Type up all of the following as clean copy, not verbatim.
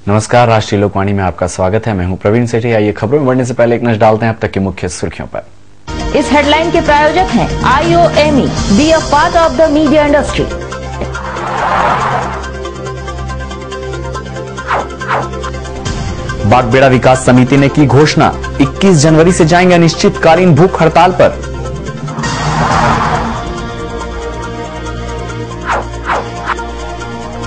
नमस्कार, राष्ट्रीय लोकवाणी में आपका स्वागत है। मैं हूं प्रवीण सेठी। आइए खबरों में बढ़ने से पहले एक नजर डालते हैं अब तक की मुख्य सुर्खियों पर। इस हेडलाइन के प्रायोजक हैं IOME, be a part of the media industry. Bagbera Vikas Samiti ने की घोषणा, 21 जनवरी से जाएंगे अनिश्चितकालीन भूख हड़ताल पर।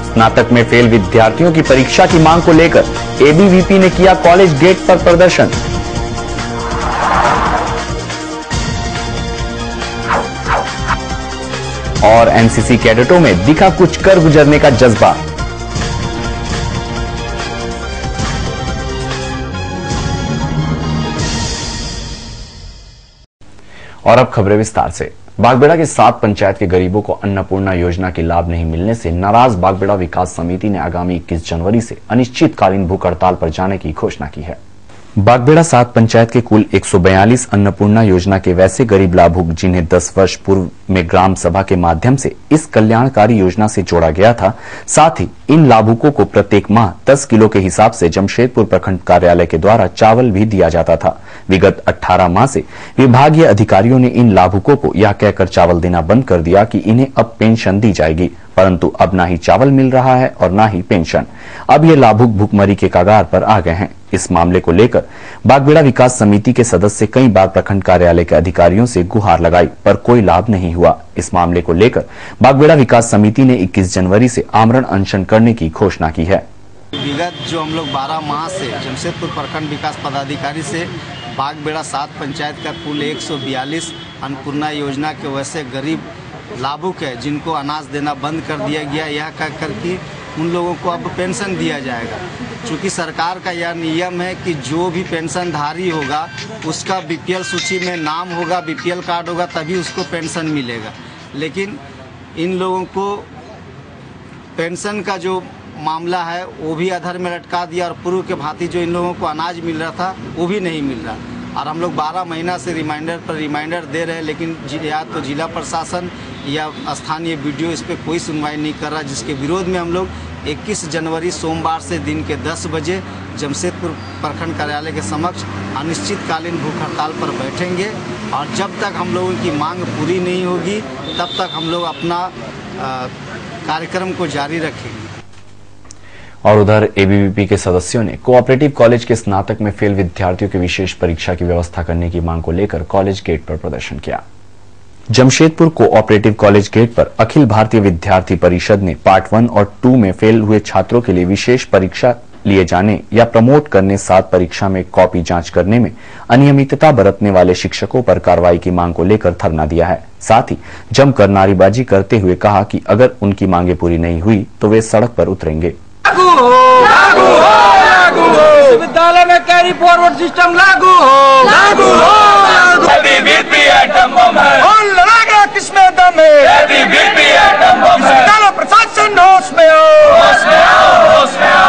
स्नातक में फेल विद्यार्थियों की परीक्षा की मांग को लेकर ABVP ने किया कॉलेज गेट पर प्रदर्शन। और NCC कैडेटों में दिखा कुछ कर गुजरने का जज्बा। और अब खबरें विस्तार से। बागबेड़ा के 7 पंचायत के गरीबों को अन्नपूर्णा योजना के लाभ नहीं मिलने से नाराज बागबेड़ा विकास समिति ने आगामी 21 जनवरी से अनिश्चितकालीन भूख हड़ताल पर जाने की घोषणा की है। बागबेड़ा 7 पंचायत के कुल 142 अन्नपूर्णा योजना के वैसे गरीब लाभुक जिन्हें 10 वर्ष पूर्व में ग्राम सभा के माध्यम से इस कल्याणकारी योजना से जोड़ा गया था, साथ ही इन लाभुकों को प्रत्येक माह 10 किलो के हिसाब से जमशेदपुर प्रखंड कार्यालय के द्वारा चावल भी दिया जाता था। विगत 18 माह से विभागीय अधिकारियों ने इन लाभुकों को यह कहकर चावल देना बंद कर दिया कि इन्हें अब पेंशन दी जाएगी, परंतु अब ना ही चावल मिल रहा है और ना ही पेंशन। अब ये लाभुक भूखमरी के कगार पर आ गए हैं। इस मामले को लेकर बागबेड़ा विकास समिति के सदस्य कई बार प्रखंड कार्यालय के अधिकारियों से गुहार लगाई, पर कोई लाभ नहीं हुआ। इस मामले को लेकर बागबेड़ा विकास समिति ने 21 जनवरी से आमरण अनशन करने की घोषणा की है। विगत जो हम लोग 12 माह से जमशेदपुर प्रखंड विकास पदाधिकारी से बागबेड़ा 7 पंचायत का कुल 142 अन्नपूर्णा योजना के वैसे गरीब लाभुक है जिनको अनाज देना बंद कर दिया गया, यह कहकर कि उन लोगों को अब पेंशन दिया जाएगा। चूँकि सरकार का यह नियम है कि जो भी पेंशनधारी होगा उसका BPL सूची में नाम होगा, BPL कार्ड होगा, तभी उसको पेंशन मिलेगा। लेकिन इन लोगों को पेंशन का जो मामला है वो भी अधर में लटका दिया और पूर्व के भांति जो इन लोगों को अनाज मिल रहा था वो भी नहीं मिल रहा। और हम लोग 12 महीना से रिमाइंडर पर रिमाइंडर दे रहे हैं, लेकिन या तो जिला प्रशासन या स्थानीय BDO इस पर कोई सुनवाई नहीं कर रहा, जिसके विरोध में हम लोग 21 जनवरी सोमवार से दिन के 10 बजे जमशेदपुर प्रखंड कार्यालय के समक्ष अनिश्चितकालीन भूख हड़ताल पर बैठेंगे। और जब तक हम लोगों की मांग पूरी नहीं होगी तब तक हम लोग अपना कार्यक्रम को जारी रखेंगे। और उधर ABVP के सदस्यों ने कोऑपरेटिव कॉलेज के स्नातक में फेल विद्यार्थियों की विशेष परीक्षा की व्यवस्था करने की मांग को लेकर कॉलेज गेट पर प्रदर्शन किया। जमशेदपुर कोऑपरेटिव कॉलेज गेट पर अखिल भारतीय विद्यार्थी परिषद ने पार्ट 1 और 2 में फेल हुए छात्रों के लिए विशेष परीक्षा लिए जाने या प्रमोट करने, 7 परीक्षा में कॉपी जांच करने में अनियमितता बरतने वाले शिक्षकों पर कार्रवाई की मांग को लेकर धरना दिया है। साथ ही जमकर नारेबाजी करते हुए कहा कि अगर उनकी मांगे पूरी नहीं हुई तो वे सड़क पर उतरेंगे। विश्वविद्यालय में कैरी फॉरवर्ड सिस्टम लागू हो, लागू हो, किसमें दम है, प्रशासन होश में हो।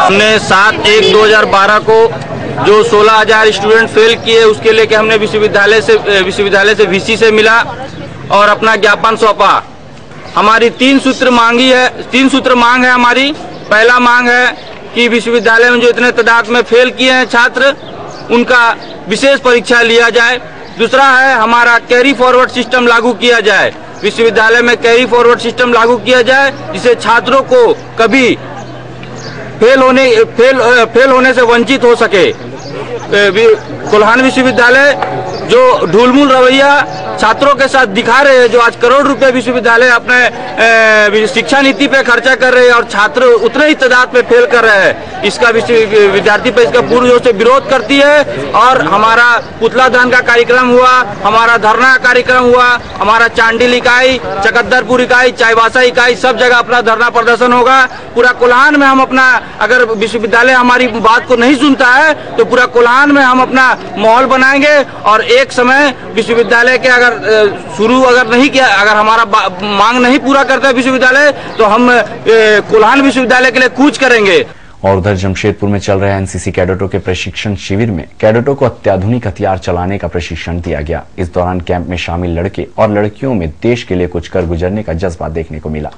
हमने 7/1/2012 को जो 16,000 स्टूडेंट फेल किए उसके लेके हमने विश्वविद्यालय से VC से मिला और अपना ज्ञापन सौंपा। हमारी 3 सूत्र मांग है हमारी। पहला मांग है कि विश्वविद्यालय में जो इतने तादाद में फेल किए हैं छात्र, उनका विशेष परीक्षा लिया जाए। दूसरा है हमारा कैरी फॉरवर्ड सिस्टम लागू किया जाए। विश्वविद्यालय में कैरी फॉरवर्ड सिस्टम लागू किया जाए जिससे छात्रों को कभी फेल होने से वंचित हो सके। कोल्हान विश्वविद्यालय जो ढूलमुल रवैया छात्रों के साथ दिखा रहे हैं, जो आज करोड़ रुपए विश्वविद्यालय अपने शिक्षा नीति पे खर्चा कर रहे हैं और छात्र उतने ही तादाद पे फेल कर रहे हैं, इसका विद्यार्थी पे इसका पूर्ण जोर से विरोध करती है। और हमारा पुतला दहन का कार्यक्रम हुआ, हमारा धरना का कार्यक्रम हुआ, हमारा चांडिल इकाई, चकद्दरपुर इकाई, चाईबासा इकाई, सब जगह अपना धरना प्रदर्शन होगा। पूरा कोल्हान में हम अपना, अगर विश्वविद्यालय हमारी बात को नहीं सुनता है तो पूरा कोल्हान में हम अपना माहौल बनाएंगे। और एक समय विश्वविद्यालय के अगर नहीं किया, अगर हमारा मांग नहीं पूरा करता है विश्वविद्यालय, तो हम कोल्हान विश्वविद्यालय के लिए कूच करेंगे। और उधर जमशेदपुर में चल रहे NCC कैडेटों के प्रशिक्षण शिविर में कैडेटों को अत्याधुनिक हथियार चलाने का प्रशिक्षण दिया गया। इस दौरान कैंप में शामिल लड़के और लड़कियों में देश के लिए कुछ कर गुजरने का जज्बा देखने को मिला।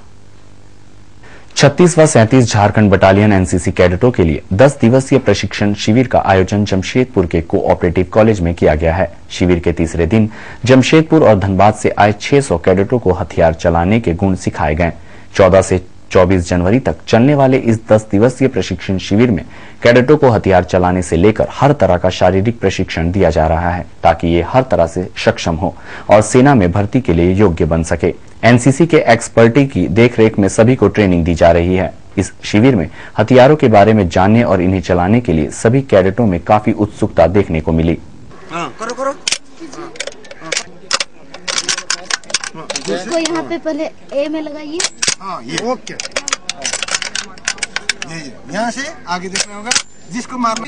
36 व 37 झारखंड बटालियन एनसीसी कैडेटों के लिए 10 दिवसीय प्रशिक्षण शिविर का आयोजन जमशेदपुर के कोऑपरेटिव कॉलेज में किया गया है। शिविर के तीसरे दिन जमशेदपुर और धनबाद से आए 600 कैडेटों को हथियार चलाने के गुण सिखाए गए। 14 से 24 जनवरी तक चलने वाले इस 10 दिवसीय प्रशिक्षण शिविर में कैडेटों को हथियार चलाने से लेकर हर तरह का शारीरिक प्रशिक्षण दिया जा रहा है ताकि ये हर तरह से सक्षम हो और सेना में भर्ती के लिए योग्य बन सके। एनसीसी के एक्सपर्टी की देखरेख में सभी को ट्रेनिंग दी जा रही है। इस शिविर में हथियारों के बारे में जानने और इन्हें चलाने के लिए सभी कैडेटों में काफी उत्सुकता देखने को मिली। करो। इसको यहाँ पे पहले ए में लगाइए। हाँ ये ओके। ये यहाँ से आगे देखना होगा जिसको मारना।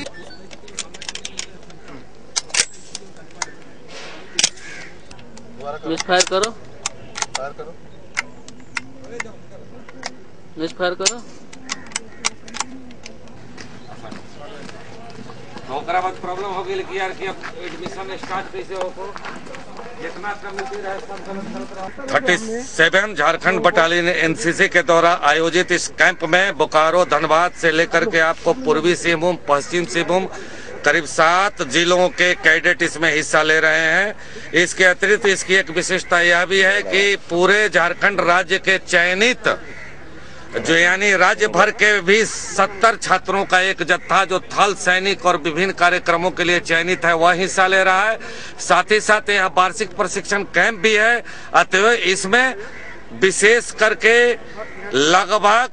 मिसफायर करो। मिसफायर करो। ओकरा बाद प्रॉब्लम हो गई कि यार कि अब एडमिशन स्टार्ट कैसे हो। 37 झारखंड बटालियन एनसीसी के द्वारा आयोजित इस कैंप में बोकारो धनबाद से लेकर के आपको पूर्वी सिंहभूम पश्चिम सिंहभूम करीब 7 जिलों के कैडेट इसमें हिस्सा ले रहे हैं। इसके अतिरिक्त इसकी एक विशेषता यह भी है कि पूरे झारखंड राज्य के चयनित जो यानी राज्य भर के भी 70 छात्रों का एक जत्था जो थल सैनिक और विभिन्न कार्यक्रमों के लिए चयनित है वह हिस्सा ले रहा है। साथ ही साथ यह वार्षिक प्रशिक्षण कैंप भी है। अतः इसमें विशेष करके लगभग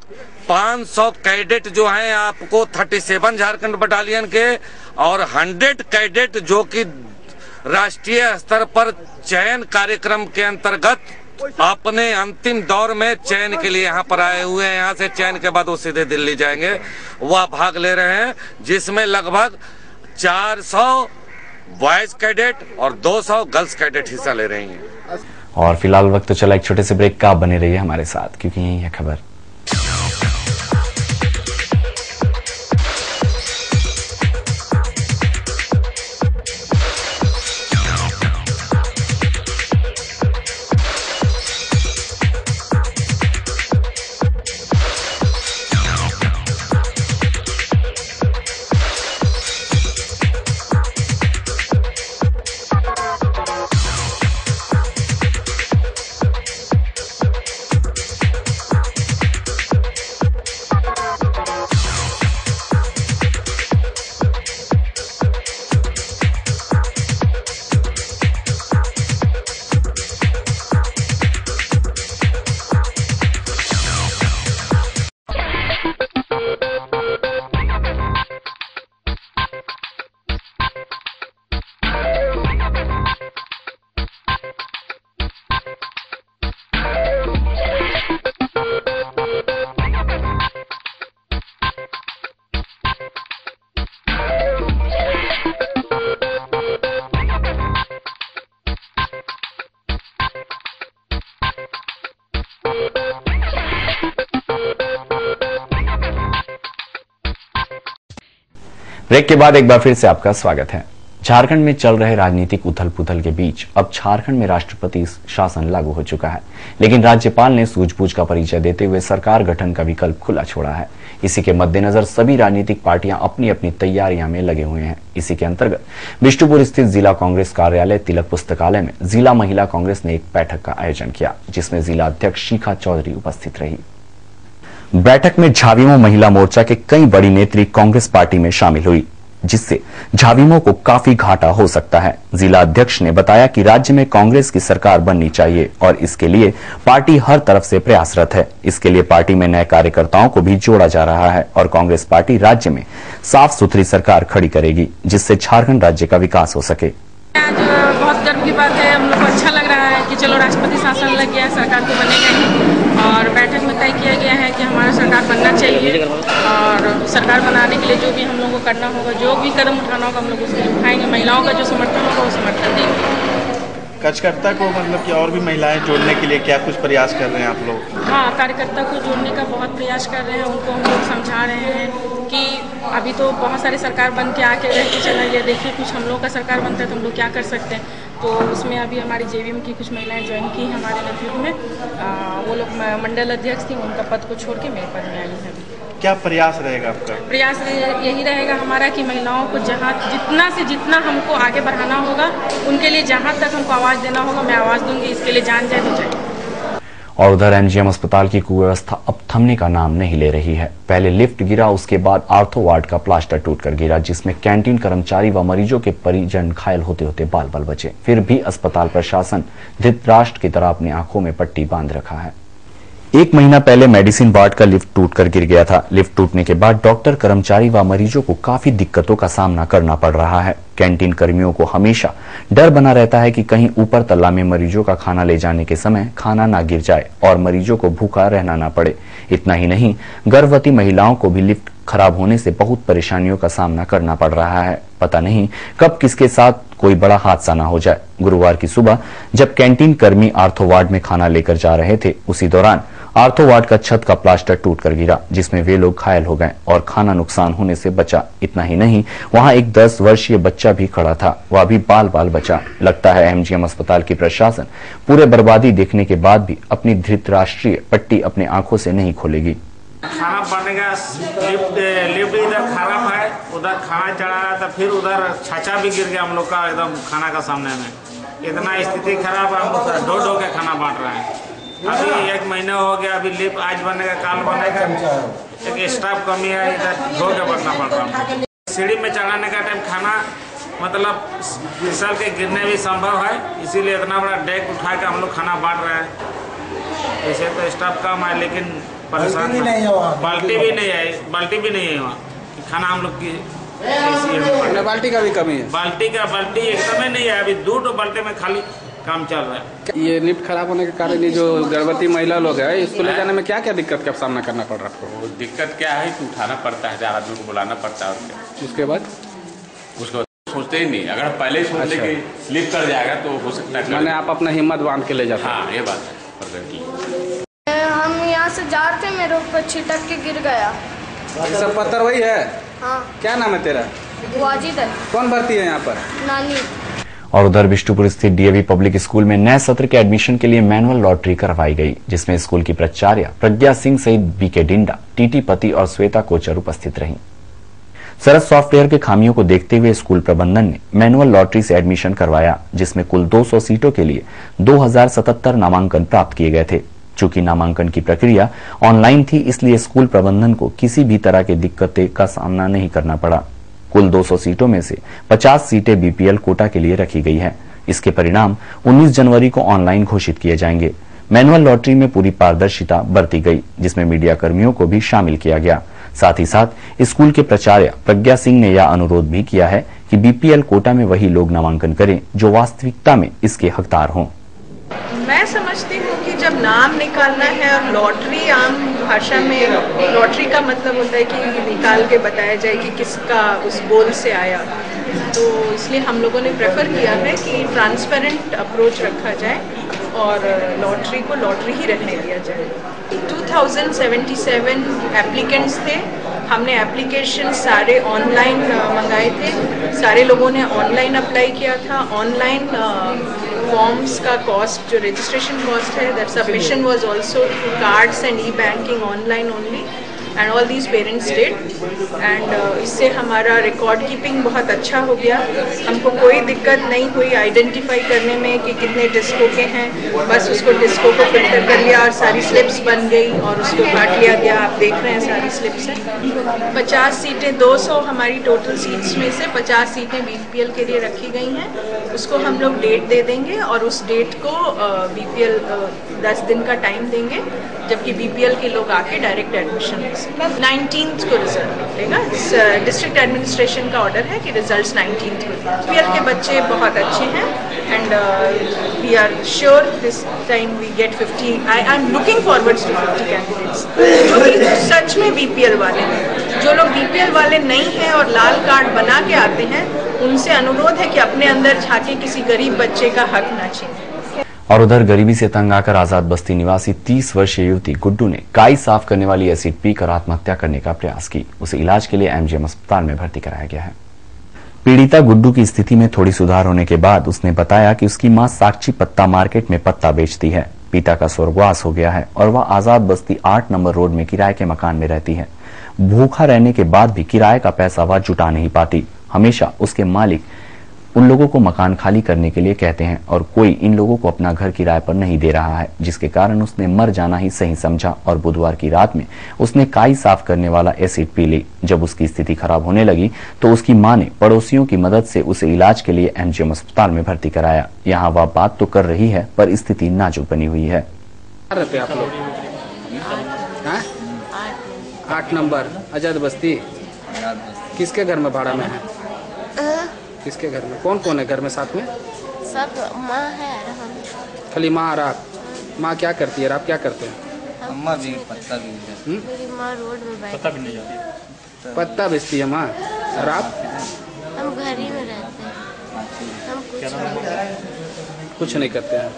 500 कैडेट जो हैं आपको 37 झारखंड बटालियन के और 100 कैडेट जो कि राष्ट्रीय स्तर पर चयन कार्यक्रम के अंतर्गत अपने अंतिम दौर में चयन के लिए यहाँ पर आए हुए हैं। यहाँ से चयन के बाद वो सीधे दिल्ली जाएंगे, वह भाग ले रहे हैं, जिसमें लगभग 400 बॉयज कैडेट और 200 गर्ल्स कैडेट हिस्सा ले रही हैं। और फिलहाल वक्त तो चला एक छोटे से ब्रेक का, बने रहिए हमारे साथ क्योंकि यही है खबर। ब्रेक के बाद एक बार फिर से आपका स्वागत है। झारखंड में चल रहे राजनीतिक उथल-पुथल के बीच अब झारखंड में राष्ट्रपति शासन लागू हो चुका है, लेकिन राज्यपाल ने सूझबूझ का परिचय देते हुए सरकार गठन का विकल्प खुला छोड़ा है। इसी के मद्देनजर सभी राजनीतिक पार्टियां अपनी अपनी तैयारियां में लगे हुए हैं। इसी के अंतर्गत बिष्टुपुर स्थित जिला कांग्रेस कार्यालय तिलक पुस्तकालय में जिला महिला कांग्रेस ने एक बैठक का आयोजन किया, जिसमें जिला अध्यक्ष शिखा चौधरी उपस्थित रही। बैठक में झाविमो महिला मोर्चा के कई बड़ी नेत्री कांग्रेस पार्टी में शामिल हुई, जिससे झाविमो को काफी घाटा हो सकता है। जिला अध्यक्ष ने बताया कि राज्य में कांग्रेस की सरकार बननी चाहिए और इसके लिए पार्टी हर तरफ से प्रयासरत है। इसके लिए पार्टी में नए कार्यकर्ताओं को भी जोड़ा जा रहा है और कांग्रेस पार्टी राज्य में साफ सुथरी सरकार खड़ी करेगी, जिससे झारखंड राज्य का विकास हो सके। आज बहुत गर्व की बात है, हम लोग को अच्छा लग रहा है कि चलो राष्ट्रपति शासन लग गया है, सरकार तो बनेगा ही। और बैठक में तय किया गया है कि हमारा सरकार बनना चाहिए और सरकार बनाने के लिए जो भी हम लोगों को करना होगा, जो भी कदम उठाना होगा हम लोग उसके लिए उठाएंगे। महिलाओं का जो समर्थन होगा वो समर्थन देंगे। कार्यकर्ता को मतलब कि और भी महिलाएं जोड़ने के लिए क्या कुछ प्रयास कर रहे हैं आप लोग? हाँ, कार्यकर्ता को जोड़ने का बहुत प्रयास कर रहे हैं। उनको हम लोग समझा रहे हैं कि अभी तो बहुत सारे सरकार बन के आके रह के चला गया, देखिए कुछ हम लोग का सरकार बनता है तो हम लोग क्या कर सकते हैं। तो उसमें अभी हमारी जेवीएम की कुछ महिलाएं ज्वाइन की हमारे नेतृत्व में। वो लोग मंडल अध्यक्ष थी, उनका पद को छोड़ के मेरे पद में आई हैं। क्या प्रयास रहेगा आपका? प्रयास यही रहेगा हमारा कि महिलाओं को जहाँ जितना से जितना हमको आगे बढ़ाना होगा, उनके लिए जहाँ तक हमको आवाज़ देना होगा मैं आवाज़ दूंगी। इसके लिए जान जाए तो जाए। और उधर एमजीएम अस्पताल की कुव्यवस्था अब थमने का नाम नहीं ले रही है। पहले लिफ्ट गिरा, उसके बाद आर्थो वार्ड का प्लास्टर टूटकर गिरा, जिसमें कैंटीन कर्मचारी व मरीजों के परिजन घायल होते होते बाल बाल बचे। फिर भी अस्पताल प्रशासन धृतराष्ट्र की तरह अपनी आंखों में पट्टी बांध रखा है। 1 महीना पहले मेडिसिन वार्ड का लिफ्ट टूटकर गिर गया था। लिफ्ट टूटने के बाद डॉक्टर, कर्मचारी व मरीजों को काफी दिक्कतों का सामना करना पड़ रहा है। कैंटीन कर्मियों को हमेशा डर बना रहता है कि कहीं ऊपर तल्ला में मरीजों का खाना ले जाने के समय खाना ना गिर जाए और मरीजों को भूखा रहना ना पड़े। इतना ही नहीं, गर्भवती महिलाओं को भी लिफ्ट खराब होने से बहुत परेशानियों का सामना करना पड़ रहा है। पता नहीं कब किसके साथ कोई बड़ा हादसा ना हो जाए। गुरुवार की सुबह जब कैंटीन कर्मी आर्थो वार्ड में खाना लेकर जा रहे थे, उसी दौरान आर्थो वार्ड का छत का प्लास्टर टूटकर गिरा, जिसमें वे लोग घायल हो गए और खाना नुकसान होने से बचा। इतना ही नहीं, वहां एक 10 वर्षीय बच्चा भी खड़ा था, वह भी बाल बाल बचा। लगता है एमजीएम अस्पताल की प्रशासन पूरे बर्बादी देखने के बाद भी अपनी धृतराष्ट्रीय पट्टी अपने आंखों से नहीं खोलेगी। खाना बनेगा, लिफ्ट इधर खराब है, उधर खाना चढ़ाया था, फिर उधर छाछा भी गिर गया हम लोग का एकदम खाना का सामने में। इतना स्थिति खराब है, हम लोग ढो ढो के खाना बांट रहे हैं। अभी 1 महीना हो गया, अभी लिफ्ट आज बनेगा काल बनेगा, एक स्टाफ कमी है, इधर ढो के बढ़ना पड़ रहा है। सीढ़ी में चढ़ाने का टाइम खाना मतलब फिसल के गिरने भी संभव है, इसीलिए इतना बड़ा डेक उठा के हम लोग खाना बांट रहे हैं। ऐसे तो स्टाफ कम है, लेकिन परेशान बाल्टी भी नहीं है, बाल्टी भी नहीं है वहाँ कि खाना हम लोग की बाल्टी का भी कमी है। बाल्टी एकदम ही नहीं है, अभी 2 बाल्टी में खाली काम चल रहा है। ये लिफ्ट खराब होने के कारण ये जो गर्भवती महिला लोग है, इसको ले जाने में क्या क्या दिक्कत का सामना करना पड़ रहा है आपको? दिक्कत क्या है कि उठाना पड़ता है, 4 आदमी को बुलाना पड़ता है, और उसके बाद उसको सोचते ही नहीं। अगर पहले ही सोच ले कि लिफ्ट कर जाएगा तो हो सकता है, मैंने आप अपना हिम्मत बांध के ले जाते हैं। हाँ, ये बात है। हम यहाँ से जा रहे थे, मेरे ऊपर छिटक के गिर गया। ये सब पत्थर वही है? हाँ। क्या नाम है तेरा? वाजिद है। कौन भर्ती है यहाँ पर? नानी। और उधर बिष्टुपुर स्थित डीएवी पब्लिक स्कूल में नए सत्र के एडमिशन के लिए मैनुअल लॉटरी करवाई गई, जिसमें स्कूल की प्राचार्य प्रज्ञा सिंह सहित बीके डिंडा, टीटी पति और श्वेता कोचर उपस्थित रहीं। सरस सॉफ्टवेयर के खामियों को देखते हुए स्कूल प्रबंधन ने मैनुअल लॉटरी से एडमिशन करवाया, जिसमें कुल 200 सीटों के लिए 2077 नामांकन प्राप्त किए गए थे। चूंकि नामांकन की प्रक्रिया ऑनलाइन थी, इसलिए स्कूल प्रबंधन को किसी भी तरह की दिक्कतें का सामना नहीं करना पड़ा। कुल 200 सीटों में से 50 सीटें बीपीएल कोटा के लिए रखी गई है। इसके परिणाम 19 जनवरी को ऑनलाइन घोषित किए जाएंगे। मैनुअल लॉटरी में पूरी पारदर्शिता बरती गई, जिसमें मीडिया कर्मियों को भी शामिल किया गया। साथ ही साथ स्कूल के प्राचार्य प्रज्ञा सिंह ने यह अनुरोध भी किया है कि बीपीएल कोटा में वही लोग नामांकन करें जो वास्तविकता में इसके हकदार हों। मैं समझती हूँ कि जब नाम निकालना है, और लॉटरी आम भाषा में लॉटरी का मतलब होता है कि निकाल के बताया जाए कि किसका उस गोल से आया, तो इसलिए हम लोगों ने प्रेफर किया है कि ट्रांसपेरेंट अप्रोच रखा जाए और लॉटरी को लॉटरी ही रहने दिया जाए। 2077 एप्लीकेंट्स थे, हमने एप्लीकेशन सारे ऑनलाइन मंगाए थे, सारे लोगों ने ऑनलाइन अप्लाई किया था। ऑनलाइन फॉर्म्स का कॉस्ट, जो रजिस्ट्रेशन कॉस्ट है, that submission was also through cards and E banking online only, and all these parents did, and इससे हमारा रिकॉर्ड कीपिंग बहुत अच्छा हो गया। हमको कोई दिक्कत नहीं हुई आइडेंटिफाई करने में कि कितने डिस्को के हैं, बस उसको डिस्को को फिल्टर कर लिया और सारी स्लिप्स बन गई और उसको काट लिया गया। आप देख रहे हैं सारी स्लिप्स हैं। 50 सीटें, 200 हमारी टोटल सीट्स में से 50 सीटें बीपीएल के लिए रखी गई हैं। उसको हम लोग डेट दे देंगे और उस डेट को बीपीएल 10 दिन का टाइम देंगे, जबकि बीपीएल के लोग आके डायरेक्ट एडमिशन ले सकते। 19th को रिजल्ट निकलेगा। डिस्ट्रिक्ट एडमिनिस्ट्रेशन का ऑर्डर है कि रिजल्ट्स 19th को। बीपीएल के बच्चे बहुत अच्छे हैं and we are sure this time we get 50। I am looking forwards to 50 candidates जो कि सच में बीपीएल वाले हैं। जो लोग बीपीएल वाले नहीं हैं और लाल कार्ड बना के आते हैं, उनसे अनुरोध है कि अपने अंदर झांके, किसी गरीब बच्चे का हक ना छीने। और उधर गरीबी से तंग आकर आजाद बस्ती निवासी 30 वर्षीय युवती गुड्डू ने काई साफ करने वाली एसिड पीकर आत्महत्या करने का प्रयास की। उसे इलाज के लिए एमजीएम अस्पताल में भर्ती कराया गया है। पीड़िता गुड्डू की स्थिति में थोड़ी सुधार होने के बाद उसने बताया कि उसकी मां साक्षी पत्ता मार्केट में पत्ता बेचती है। पिता का स्वर्गवास हो गया है और वह आजाद बस्ती 8 नंबर रोड में किराए के मकान में रहती है। भूखा रहने के बाद भी किराए का पैसा वह जुटा नहीं पाती। हमेशा उसके मालिक उन लोगों को मकान खाली करने के लिए कहते हैं और कोई इन लोगों को अपना घर किराए पर नहीं दे रहा है, जिसके कारण उसने मर जाना ही सही समझा और बुधवार की रात में उसने काई साफ करने वाला एसिड पी ली। जब उसकी स्थिति खराब होने लगी तो उसकी मां ने पड़ोसियों की मदद से उसे इलाज के लिए एमजीएम अस्पताल में भर्ती कराया। यहाँ वह बात तो कर रही है पर स्थिति नाजुक बनी हुई है। रहते आप लोग 8 नंबर आजाद बस्ती। किसके घर में भाड़ा में है? किसके घर में? कौन कौन है घर में साथ में? सब माँ है। खाली माँ और आप? माँ क्या करती है और आप क्या करते हैं? अम्मा भी पत्ता भी मेरी माँ रोड में बैठी पत्ता भी नहीं जाती। पत्ता बेचती है माँ और आप? हम घर ही में रहते हैं। हम कुछ नहीं करते हैं।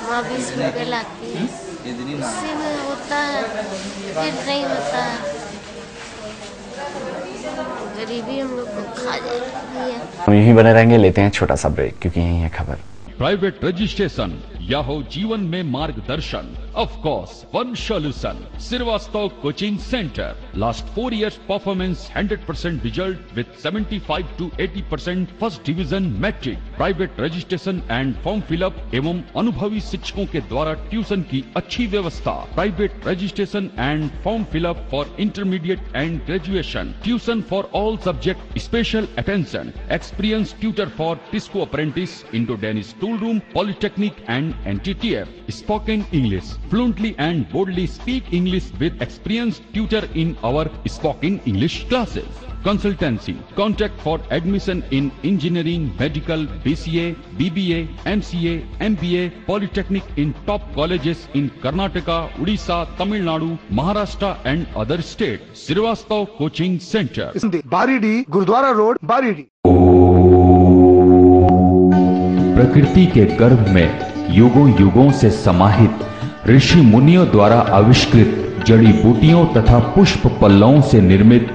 माँ 20 रुपये लाती है, इसी में होता है, फिर नहीं होता है। गरीबी हम लोग को खा जाती है। हम यहीं बने रहेंगे, लेते हैं छोटा सा ब्रेक क्योंकि यही है खबर। प्राइवेट रजिस्ट्रेशन या हो जीवन में मार्गदर्शन, of course one solution. Srivastava coaching centre last 4 years performance 100% result with 75 to 80% first division matric. Private registration and form fill up एवं अनुभवी शिक्षकों के द्वारा ट्यूशन की अच्छी व्यवस्था। Private registration and form fill up for intermediate and graduation. Tuition for all subject, special attention. Experience tutor for TISCO apprentice, Indo Danish Tool Room, polytechnic and NTTF. Spoken English fluently and boldly speak English with experienced tutor in our spoken English classes. Consultancy. Contact for admission in engineering, medical, BCA, BBA, MCA, MBA, Polytechnic in top colleges in Karnataka, Odisha, Tamil Nadu, Maharashtra and other states. Srivastav Coaching Center. Baridih, Gurudwara road, Baridih. प्रकृति के गर्भ में युगों युगों से समाहित ऋषि मुनियों द्वारा आविष्कृत जड़ी बूटियों तथा पुष्प पल्लवों से निर्मित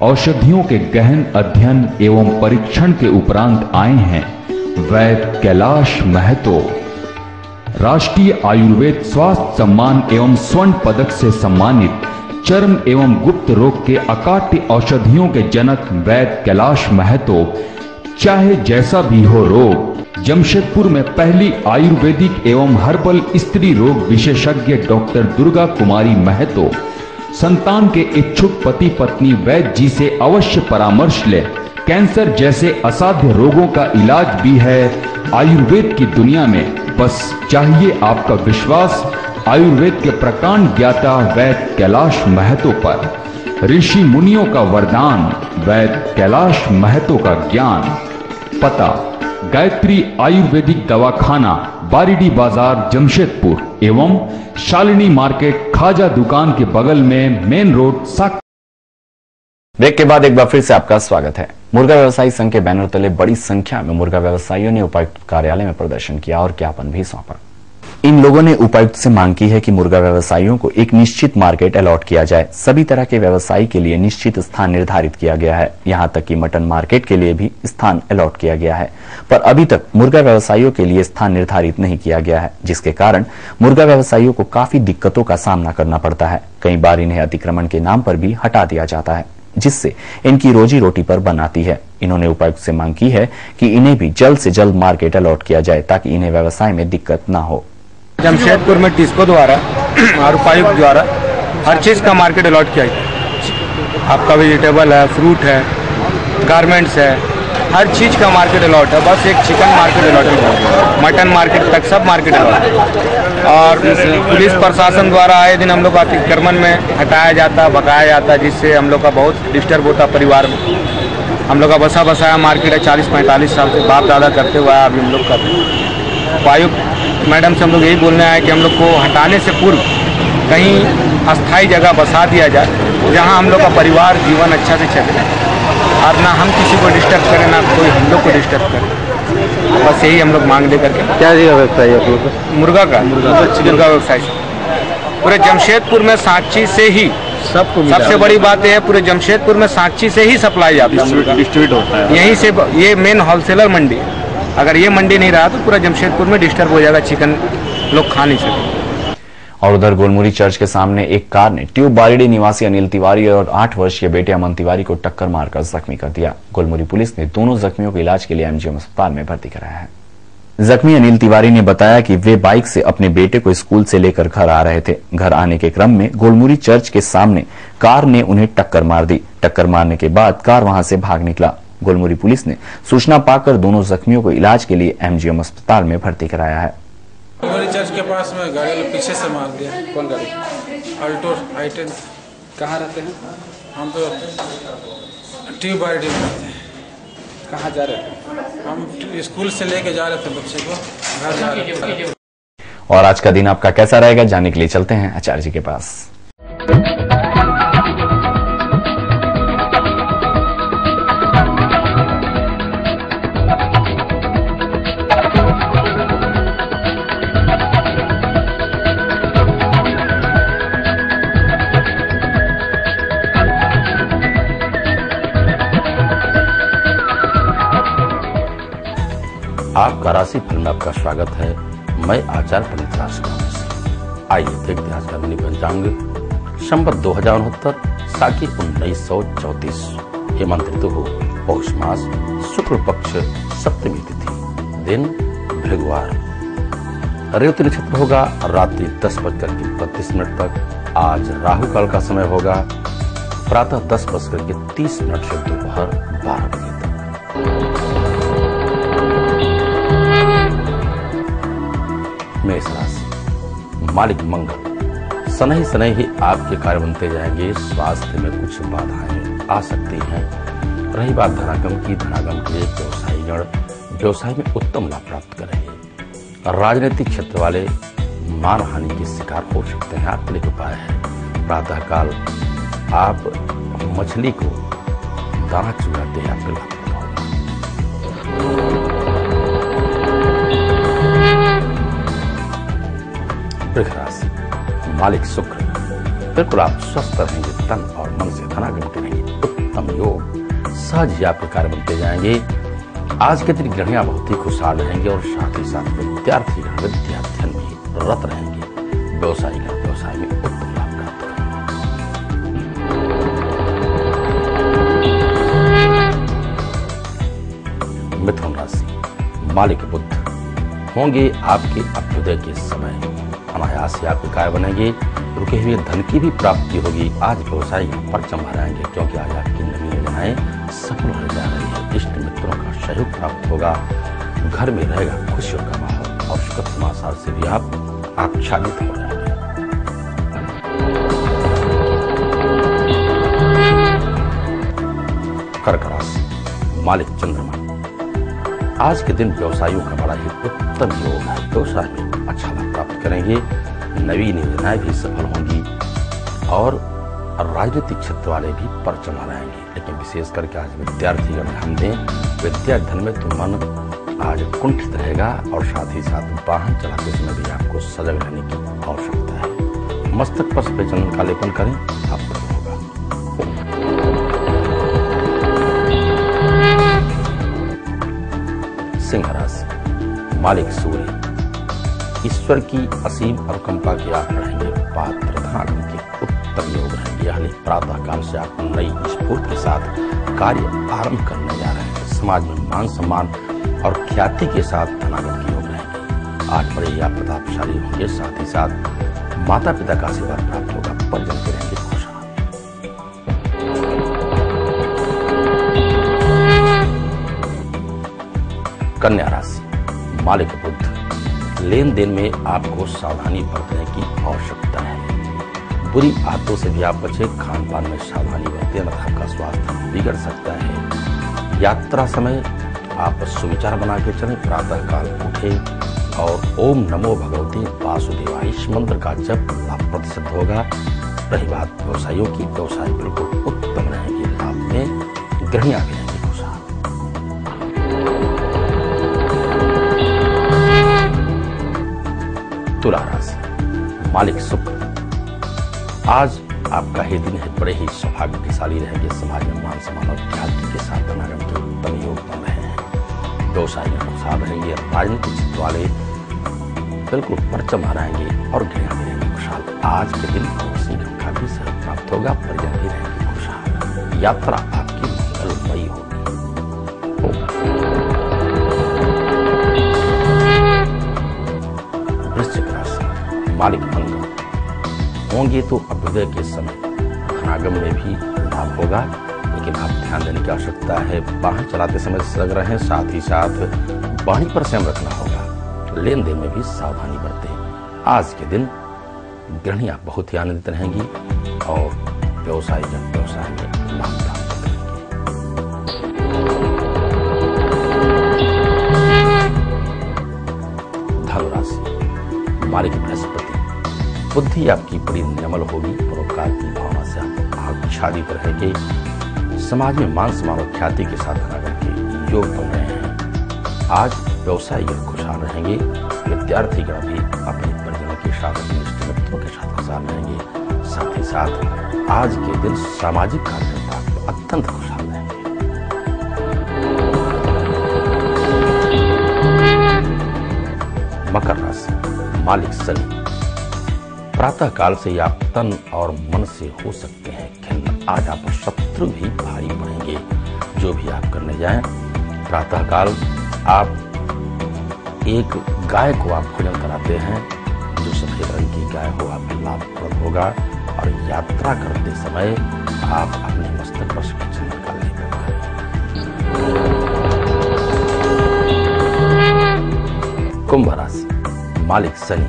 औषधियों के गहन अध्ययन एवं परीक्षण के उपरांत आए हैं वैद्य कैलाश महतो। राष्ट्रीय आयुर्वेद स्वास्थ्य सम्मान एवं स्वर्ण पदक से सम्मानित चर्म एवं गुप्त रोग के अकाट्य औषधियों के जनक वैद्य कैलाश महतो, चाहे जैसा भी हो रोग, जमशेदपुर में पहली आयुर्वेदिक एवं हर्बल स्त्री रोग विशेषज्ञ डॉक्टर दुर्गा कुमारी महतो संतान के इच्छुक पति पत्नी वैद्य जी से अवश्य परामर्श ले। कैंसर जैसे असाध्य रोगों का इलाज भी है आयुर्वेद की दुनिया में। बस चाहिए आपका विश्वास आयुर्वेद के प्रकांड ज्ञाता वैद्य कैलाश महतो पर। ऋषि मुनियों का वरदान, वैद्य कैलाश महतो का ज्ञान। पता गायत्री आयुर्वेदिक दवाखाना, बारीडी बाजार, जमशेदपुर एवं शालिनी मार्केट खाजा दुकान के बगल में मेन रोड साक। ब्रेक के बाद एक बार फिर से आपका स्वागत है। मुर्गा व्यवसायी संघ के बैनर तले बड़ी संख्या में मुर्गा व्यवसायियों ने उपायुक्त कार्यालय में प्रदर्शन किया और ज्ञापन भी सौंपा। इन लोगों ने उपायुक्त से मांग की है कि मुर्गा व्यवसायियों को एक निश्चित मार्केट अलॉट किया जाए। सभी तरह के व्यवसायी के लिए निश्चित स्थान निर्धारित किया गया है, यहां तक कि मटन मार्केट के लिए भी स्थान अलॉट किया गया है, पर अभी तक मुर्गा व्यवसायियों के लिए स्थान निर्धारित नहीं किया गया है, जिसके कारण मुर्गा व्यवसायियों को काफी दिक्कतों का सामना करना पड़ता है। कई बार इन्हें अतिक्रमण के नाम पर भी हटा दिया जाता है, जिससे इनकी रोजी रोटी पर बन आती है। इन्होंने उपायुक्त से मांग की है कि इन्हें भी जल्द से जल्द मार्केट अलॉट किया जाए ताकि इन्हें व्यवसाय में दिक्कत न हो। जमशेदपुर में टिस्को द्वारा और उपायुक्त द्वारा हर चीज़ का मार्केट अलॉट किया गया। आपका वेजिटेबल है, फ्रूट है, गारमेंट्स है, हर चीज़ का मार्केट अलॉट है। बस एक चिकन मार्केट अलॉट है, मटन मार्केट तक सब मार्केट अलॉट है। और पुलिस प्रशासन द्वारा आए दिन हम लोग अतिक्रमण में हटाया जाता, भगाया जाता, जिससे हम लोग का बहुत डिस्टर्ब होता परिवार में। हम लोग का बसा बसाया मार्केट है, 40-45 साल से बाप दादा करते हुए अभी हम लोग करते हैं। उपायुक्त मैडम से हम लोग यही बोलने आए कि हम लोग को हटाने से पूर्व कहीं अस्थायी जगह बसा दिया जाए जहां हम लोग का परिवार जीवन अच्छा से चले। और ना हम किसी को डिस्टर्ब करें, ना कोई हम लोग को डिस्टर्ब करे। बस यही हम लोग मांग लेकर के। क्या जी व्यवसाय है आप लोग का? मुर्गा का व्यवसाय। पूरे जमशेदपुर में साक्षी से ही सबको सबसे बड़ी बात यह है, पूरे जमशेदपुर में साक्षी से ही सप्लाई जाता है, डिस्ट्रीब्यूट होता है यहीं से। ये मेन होलसेलर मंडी है। अगर ये मंडी नहीं रहा तो पूरा जमशेदपुर में डिस्टर्ब हो जाएगा, चिकन लोग खा नहीं सकेंगे। और उधर गोलमुरी चर्च के सामने एक कार ने ट्यूब बारीडी निवासी अनिल तिवारी और 8 वर्षीय बेटे अमन तिवारी को टक्कर मारकर जख्मी कर दिया। गोलमुरी पुलिस ने दोनों जख्मियों को इलाज के लिए एमजीएम अस्पताल में भर्ती कराया है। जख्मी अनिल तिवारी ने बताया कि वे बाइक से अपने बेटे को स्कूल से लेकर घर आ रहे थे। घर आने के क्रम में गोलमुरी चर्च के सामने कार ने उन्हें टक्कर मार दी। टक्कर मारने के बाद कार वहां से भाग निकला। गोलमुरी पुलिस ने सूचना पाकर दोनों जख्मियों को इलाज के लिए एमजीएम अस्पताल में भर्ती कराया है। गोलमुरी चर्च के पास में गाड़ी पीछे से मार दिया। कौन गाड़ी? Alto i10। कहाँ रहते हैं? हम तो ट्यूब बारीडी में रहते हैं। कहाँ जा रहे थे? हम स्कूल से लेके जा रहे थे बच्चे को, घर जा रहे थे। और आज का दिन आपका कैसा रहेगा जानने के लिए चलते हैं आचार्य जी के पास। आपका राशि फल में आपका स्वागत है। मैं आचार्य पंडित राजकुमार। आइए देखते हैं आज का मिनी पंचांग। संवत 2069, साकी 1934, हेमंत ऋतु हो, पौष मास, शुक्ल पक्ष, सप्तमी तिथि, दिन भृगुवार। रेवती नक्षत्र होगा रात्रि 10:32 तक। आज राहु काल का समय होगा प्रातः 10:30 से दोपहर 12 बजे तक। मेष राशि, मालिक मंगल। शनै शनै ही आपके कार्य बनते जाएंगे। स्वास्थ्य में कुछ बाधाएं आ सकती हैं। रही बात धनागम की, धनागम के लिए व्यवसायीगण व्यवसाय में उत्तम लाभ प्राप्त करेंगे। राजनीतिक क्षेत्र वाले मान हानि के शिकार हो सकते हैं। आपके लिए उपाय है प्रातःकाल आप मछली को दाना चुगाते हैं, आपके लाभ होगा। वृष राशि, मालिक शुक्र। बिल्कुल आप स्वस्थ रहेंगे, तन और मन से धनागम करेंगे। उत्तम योग, सहज ही आपके कार्य बनते जाएंगे। आज के दिन गृहिणियां बहुत ही खुशहाल रहेंगे और साथ ही साथ विद्यार्थी विद्या अध्ययन में रत रहेंगे। व्यवसायी व्यवसाय में उत्तम लाभ प्राप्त करेंगे। मिथुन राशि, मालिक बुध। होंगे आपके अभ्युदय के समय, अनायास ही आपके कार्य बनेंगे। रुके हुए धन की भी प्राप्ति होगी। आज व्यवसाय परचम भराएंगे क्योंकि आज आपकी नवी योजनाएं सफल होने जा रही है। इष्ट मित्रों का सहयोग प्राप्त होगा। घर में रहेगा खुशियों का माहौल और सुखद समाचार से भी आप आच्छादित हो जाएंगे। कर्क राशि, मालिक चंद्रमा। आज के दिन व्यवसायियों का बड़ा ही उत्तम योग है। व्यवसाय में अच्छा लाभ प्राप्त करेंगे। नवीन योजनाएं भी सफल होंगी और राजनीतिक क्षेत्र वाले भी परचम लहराएंगे। लेकिन विशेष करके आज विद्यार्थीगण ध्यान दें, विद्या अध्ययन में तो मन आज कुंठित रहेगा और साथ ही साथ वाहन चलाते समय भी आपको सजग रहने की आवश्यकता है। मस्तक पर सफेद चंदन का लेपन करें, आपको होगा। सिंह राशि, मालिक सूर्य। ईश्वर की असीम अनुकंपा के आप रहेंगे पात्र। धनागम के उत्तम योग रहेंगे। यह प्रातः काल से आप नई स्फूर्ति के साथ कार्य आरंभ करने जा रहे हैं। समाज में मान सम्मान और ख्याति के साथ धनागम के योग रहेंगे। आज बड़े ही आप प्रतापशाली होंगे। साथ ही साथ माता पिता का आशीर्वाद प्राप्त होगा। परिजन के रहेंगे खुशहाल। कन्या राशि, मालिक बुध। लेन देन में आपको सावधानी बरतने की आवश्यकता है। बुरी आदतों से भी आप बचे। खान पान में सावधानी बरतें, अन्यथा आपका स्वास्थ्य बिगड़ सकता है। यात्रा समय आप सुविचार बना के चलें। प्रातःकाल उठे और ओम नमो भगवते वासुदेवाय इस मंत्र का जप लाभप्रद सिद्ध होगा। रही बात व्यवसायियों की, व्यवसाय बिल्कुल उत्तम रहेंगे। लाभ में गृहियां भी रहेंगी खुशहाल। तुला राशि, मालिक शुक्र, आज आपका ही दिन है, बड़े ही सौभाग्यशाली रहेंगे। समाज में मान सम्मान और ख्याति के साथ धनागम के उत्तम योग बन रहे हैं। व्यवसाय में खुशहाल रहेंगे। राजनीतिक क्षेत्र वाले बिल्कुल परचम रहेंगे और गृहियां भी रहेंगी खुशहाल। आज के दिन सीखने का भी सहयोग प्राप्त होगा। परिजन भी रहेंगे खुशहाल। यात्रा आपकी मंगलमयी होगी। वृश्चिक राशि, मालिक मंगल, होंगे तो अभ्युदय के समय धनागम में भी लाभ होगा, लेकिन आप ध्यान देने की आवश्यकता है। वाहन चलाते समय सजग रहें, साथ ही साथ वाणी पर संयम रखना होगा। लेन देन में भी सावधानी बरतें। आज के दिन गृहियां बहुत ही आनंदित रहेंगी और व्यवसाय में लाभ प्राप्त करेंगे। धनुराशि, मालिक बृहस्पति, बुद्धि आपकी बड़ी निर्मल होगी। परोपकार की भावना से आप आच्छादित रहेंगे। समाज में मान सम्मान और ख्याति के साथ धनागम के योग बन रहे हैं। आज व्यवसायी खुशहाल रहेंगे। विद्यार्थीगण भी अपने परिजनों के साथ, अपने इष्ट मित्रों के साथ खुशहाल रहेंगे। साथ ही साथ आज के दिन सामाजिक कार्यकर्ता अत्यंत खुशहाल रहेंगे। मकर राशि, मालिक शनि, प्रातः काल से आप तन और मन से हो सकते हैं खिन्न। आज आप शत्रु भी भारी पड़ेंगे। जो भी आप करने जाएं, प्रातः काल आप एक गाय को आप भोजन कराते हैं। जो सफेद रंग की गाय हो आपको लाभप्रद होगा। और यात्रा करते समय आप अपने मस्तक पर चंदन का लेपन करें। कुंभ राशि, मालिक शनि,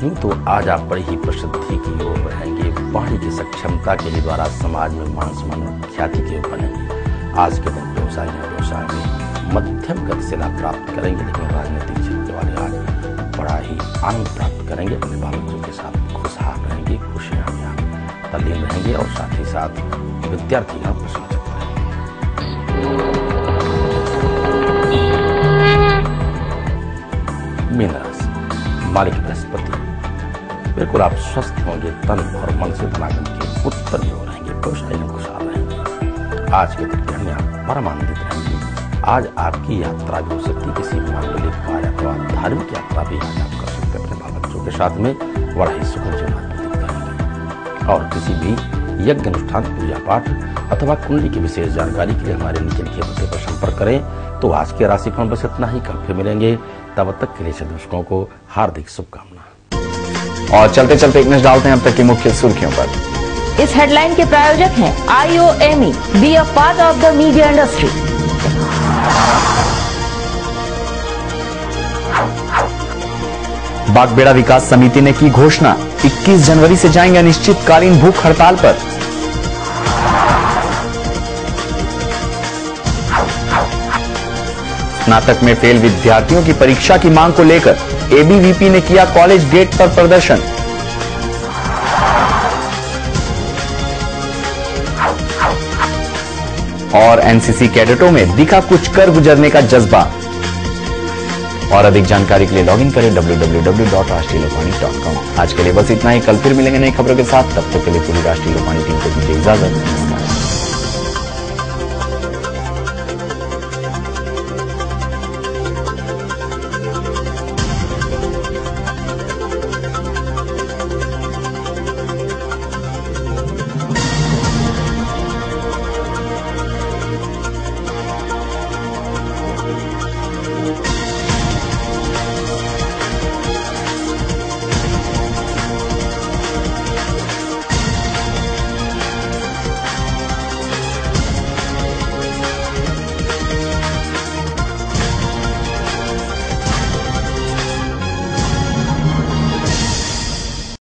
यूं तो आज आप बड़ी ही प्रसिद्धि की ओर रहेंगे। वाणी की सक्षमता के ही द्वारा समाज में मान सम्मान और ख्याति के ओर बनेंगे। आज के दिन व्यवसाय में मध्यम गति से लाभ प्राप्त करेंगे, लेकिन राजनीतिक क्षेत्र वाले आज बड़ा ही आनंद प्राप्त करेंगे। अपने बाल बच्चों के साथ खुशहाल रहेंगे। खुशियां में आप तल्लीन रहेंगे और साथ ही साथ विद्यार्थीगण प्रसन्नचित्त रहेंगे। मीन राशि, मालिक बृहस्पति, बिल्कुल आप स्वस्थ होंगे। तन और मन से धनागम के उत्पन्न हो रहेंगे। व्यवसाय में खुशहाल रहेंगे। आज के दिन गृहियां परम आनंदित रहेंगी। आज आपकी यात्रा भी हो सकती है, किसी मांगलिक कार्य अथवा धार्मिक यात्रा भी आज आप कर सकते हैं। अपने बाल बच्चों के साथ में बड़ा ही सुखद जीवन व्यतीत करेंगे। और किसी भी यज्ञ अनुष्ठान, पूजा पाठ अथवा कुंडली की विशेष जानकारी के लिए हमारे नीचे लिखे पते पर संपर्क करें। तो आज के राशिफल बस इतना ही। कल फिर मिलेंगे, तब तक के लिए सभी दर्शकों को हार्दिक शुभकामना। और चलते चलते एक नजर डालते हैं अब तक की मुख्य सुर्खियों पर। इस हेडलाइन के प्रायोजक हैं IOME, be a part of the media industry. Bagbera Vikas Samiti ने की घोषणा, 21 जनवरी से जाएंगे अनिश्चितकालीन भूख हड़ताल पर। स्नातक में फेल विद्यार्थियों की परीक्षा की मांग को लेकर ABVP ने किया कॉलेज गेट पर प्रदर्शन। और NCC कैडेटों में दिखा कुछ कर गुजरने का जज्बा। और अधिक जानकारी के लिए लॉगिन करें www.rashtriya lokbani.com। आज के लिए बस इतना ही। कल फिर मिलेंगे नई खबरों के साथ। तब तक के लिए पूरी राष्ट्रीय लोकवाणी टीम को दीजिए इजाजत।